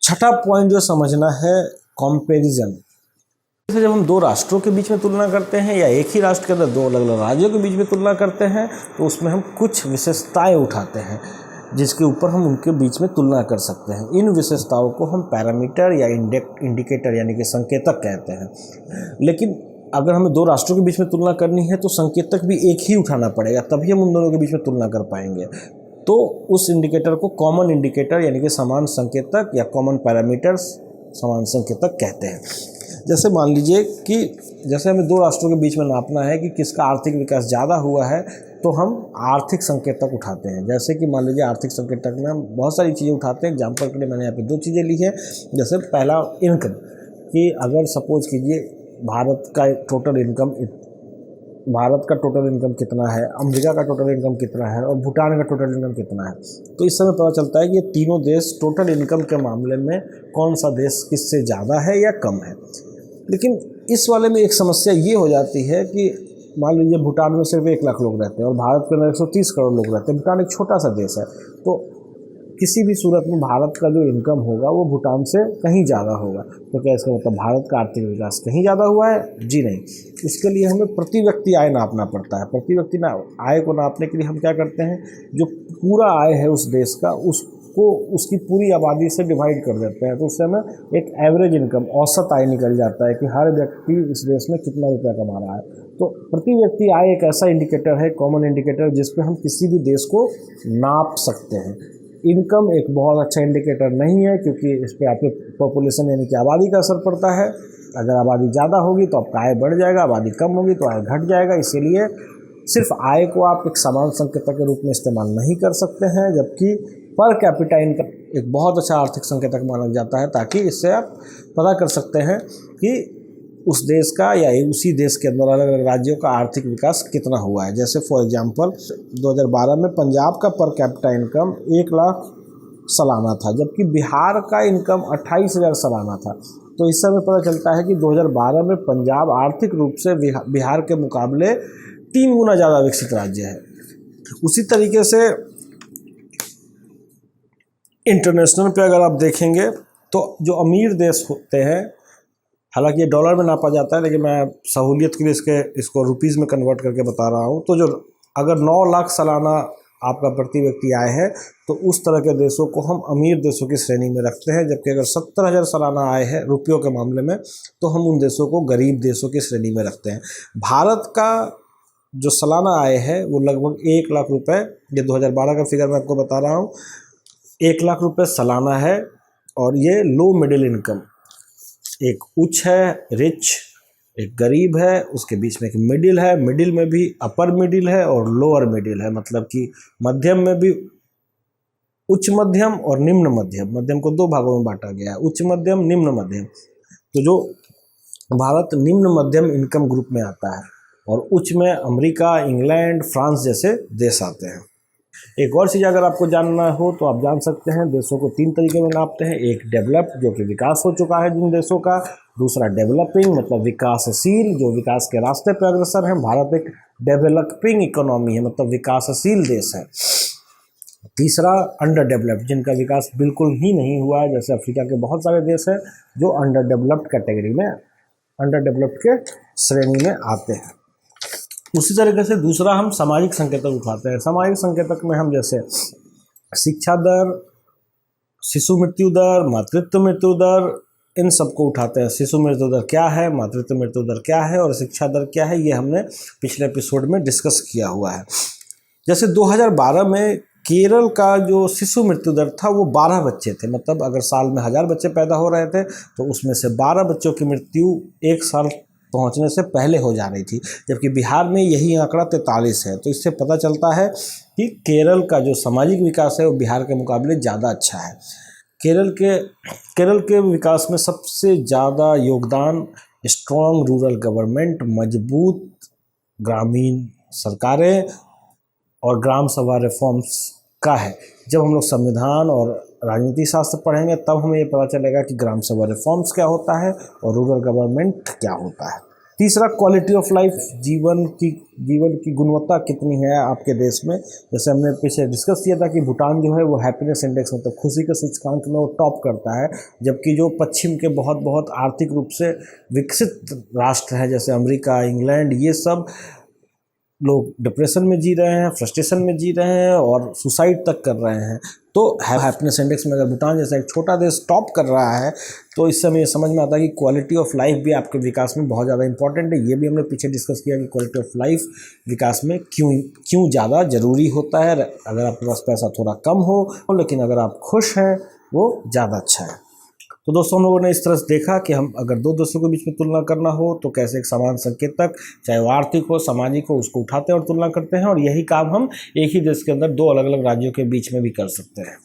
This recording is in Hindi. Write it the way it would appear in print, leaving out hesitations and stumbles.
छठा पॉइंट जो समझना है, कंपैरिजन। जैसे जब हम दो राष्ट्रों के बीच में तुलना करते हैं या एक ही राष्ट्र के अंदर दो अलग अलग राज्यों के बीच में तुलना करते हैं तो उसमें हम कुछ विशेषताएं उठाते हैं जिसके ऊपर हम उनके बीच में तुलना कर सकते हैं। इन विशेषताओं को हम पैरामीटर या इंडिकेटर यानी कि संकेतक कहते हैं। लेकिन अगर हमें दो राष्ट्रों के बीच में तुलना करनी है तो संकेतक भी एक ही उठाना पड़ेगा, तभी हम उन दोनों के बीच में तुलना कर पाएंगे। तो उस इंडिकेटर को कॉमन इंडिकेटर यानी कि समान संकेतक या कॉमन पैरामीटर्स, समान संकेतक कहते हैं। जैसे मान लीजिए कि जैसे हमें दो राष्ट्रों के बीच में नापना है कि किसका आर्थिक विकास ज़्यादा हुआ है, तो हम आर्थिक संकेतक उठाते हैं। जैसे कि मान लीजिए आर्थिक संकेतक में हम बहुत सारी चीज़ें उठाते हैं। एग्जाम्पल के लिए मैंने यहाँ पे दो चीज़ें ली है। जैसे पहला इनकम, कि अगर सपोज कीजिए भारत का टोटल इनकम कितना है, अमेरिका का टोटल इनकम कितना है और भूटान का टोटल इनकम कितना है, तो इस समय पता चलता है कि ये तीनों देश टोटल इनकम के मामले में कौन सा देश किससे ज़्यादा है या कम है। लेकिन इस वाले में एक समस्या ये हो जाती है कि मान लीजिए भूटान में सिर्फ 1 लाख लोग रहते हैं और भारत के अंदर 130 करोड़ लोग रहते हैं। भूटान एक छोटा सा देश है, तो किसी भी सूरत में भारत का जो इनकम होगा वो भूटान से कहीं ज़्यादा होगा। तो क्या इसका मतलब भारत का आर्थिक विकास कहीं ज़्यादा हुआ है? जी नहीं। इसके लिए हमें प्रति व्यक्ति आय नापना पड़ता है। प्रति व्यक्ति आय को नापने के लिए हम क्या करते हैं, जो पूरा आय है उस देश का उसको उसकी पूरी आबादी से डिवाइड कर देते हैं। तो उससे हमें एक एवरेज इनकम, औसत आय निकल जाता है कि हर व्यक्ति इस देश में कितना रुपया कमा रहा है। तो प्रति व्यक्ति आय एक ऐसा इंडिकेटर है, कॉमन इंडिकेटर, जिस पे हम किसी भी देश को नाप सकते हैं। इनकम एक बहुत अच्छा इंडिकेटर नहीं है क्योंकि इस पर आपके पॉपुलेशन यानी कि आबादी का असर पड़ता है। अगर आबादी ज़्यादा होगी तो आपका आय बढ़ जाएगा, आबादी कम होगी तो आय घट जाएगा। इसीलिए सिर्फ आय को आप एक समान संकेतक के रूप में इस्तेमाल नहीं कर सकते हैं, जबकि पर कैपिटा इनकम एक बहुत अच्छा आर्थिक संकेतक माना जाता है, ताकि इससे आप पता कर सकते हैं कि उस देश का या उसी देश के अंदर अलग अलग राज्यों का आर्थिक विकास कितना हुआ है। जैसे फॉर एग्जांपल 2012 में पंजाब का पर कैपिटा इनकम 1 लाख सालाना था, जबकि बिहार का इनकम 28,000 सालाना था। तो इस समय पता चलता है कि 2012 में पंजाब आर्थिक रूप से बिहार के मुकाबले 3 गुना ज़्यादा विकसित राज्य है। उसी तरीके से इंटरनेशनल पे अगर आप देखेंगे तो जो अमीर देश होते हैं, हालांकि ये डॉलर में नापा जाता है लेकिन मैं सहूलियत के लिए इसको रुपीज़ में कन्वर्ट करके बता रहा हूँ, तो जो अगर 9 लाख सालाना आपका प्रति व्यक्ति आय है तो उस तरह के देशों को हम अमीर देशों की श्रेणी में रखते हैं। जबकि अगर 70,000 सालाना आय है रुपयों के मामले में तो हम उन देशों को गरीब देशों की श्रेणी में रखते हैं। भारत का जो सालाना आय है वो लगभग 1 लाख रुपये, ये 2012 का फिगर मैं आपको बता रहा हूँ, 1 लाख रुपये सालाना है। और ये लो मिडिल इनकम, एक उच्च है रिच, एक गरीब है, उसके बीच में एक मिडिल है, मिडिल में भी अपर मिडिल है और लोअर मिडिल है, मतलब कि मध्यम में भी उच्च मध्यम और निम्न मध्यम। मध्यम को 2 भागों में बांटा गया है, उच्च मध्यम, निम्न मध्यम। तो जो भारत निम्न मध्यम इनकम ग्रुप में आता है और उच्च में अमेरिका, इंग्लैंड, फ्रांस जैसे देश आते हैं। एक और चीज़ अगर आपको जानना हो तो आप जान सकते हैं, देशों को 3 तरीके में नापते हैं। एक डेवलप्ड, जो कि विकास हो चुका है जिन देशों का। दूसरा डेवलपिंग, मतलब विकासशील, जो विकास के रास्ते पर अग्रसर हैं। भारत एक डेवलपिंग इकोनॉमी है, मतलब विकासशील देश है। तीसरा अंडर डेवलप्ड, जिनका विकास बिल्कुल ही नहीं हुआ है, जैसे अफ्रीका के बहुत सारे देश हैं जो अंडर डेवलप्ड कैटेगरी में, अंडर डेवलप्ड के श्रेणी में आते हैं। उसी तरीके से दूसरा हम सामाजिक संकेतक उठाते हैं। सामाजिक संकेतक में हम जैसे शिक्षा दर, शिशु मृत्यु दर, मातृत्व मृत्यु दर, इन सबको उठाते हैं। शिशु मृत्यु दर क्या है, मातृत्व मृत्यु दर क्या है और शिक्षा दर क्या है, ये हमने पिछले एपिसोड में डिस्कस किया हुआ है। जैसे 2012 में केरल का जो शिशु मृत्यु दर था वो 12 बच्चे थे, मतलब अगर साल में 1000 बच्चे पैदा हो रहे थे तो उसमें से 12 बच्चों की मृत्यु 1 साल पहुंचने से पहले हो जा रही थी। जबकि बिहार में यही आंकड़ा 43 है। तो इससे पता चलता है कि केरल का जो सामाजिक विकास है वो बिहार के मुकाबले ज़्यादा अच्छा है। केरल के विकास में सबसे ज़्यादा योगदान स्ट्रॉन्ग रूरल गवर्नमेंट, मजबूत ग्रामीण सरकारें और ग्राम सभा रिफॉर्म्स का है। जब हम लोग संविधान और राजनीति शास्त्र पढ़ेंगे तब हमें ये पता चलेगा कि ग्राम सभा रिफॉर्म्स क्या होता है और रूरल गवर्नमेंट क्या होता है। तीसरा क्वालिटी ऑफ लाइफ, जीवन की गुणवत्ता कितनी है आपके देश में। जैसे हमने पीछे डिस्कस किया था कि भूटान जो है वो हैप्पीनेस इंडेक्स मतलब खुशी के सूचकांक में वो टॉप करता है, जबकि जो पश्चिम के बहुत बहुत आर्थिक रूप से विकसित राष्ट्र हैं जैसे अमेरिका, इंग्लैंड, ये सब लोग डिप्रेशन में जी रहे हैं, फ्रस्ट्रेशन में जी रहे हैं और सुसाइड तक कर रहे हैं। तो हैप्पीनेस इंडेक्स में अगर भूटान जैसा एक छोटा देश टॉप कर रहा है तो इससे हमें ये समझ में आता है कि क्वालिटी ऑफ लाइफ भी आपके विकास में बहुत ज़्यादा इंपॉर्टेंट है। ये भी हमने पीछे डिस्कस किया कि क्वालिटी ऑफ लाइफ विकास में क्यों ज़्यादा ज़रूरी होता है। अगर आपके पास पैसा थोड़ा कम हो लेकिन अगर आप खुश हैं वो ज़्यादा अच्छा है। तो दोस्तों, हम लोगों ने इस तरह से देखा कि हम अगर दो देशों के बीच में तुलना करना हो तो कैसे एक समान संकेतक, चाहे वो आर्थिक हो, सामाजिक हो, उसको उठाते हैं और तुलना करते हैं, और यही काम हम एक ही देश के अंदर दो अलग अलग राज्यों के बीच में भी कर सकते हैं।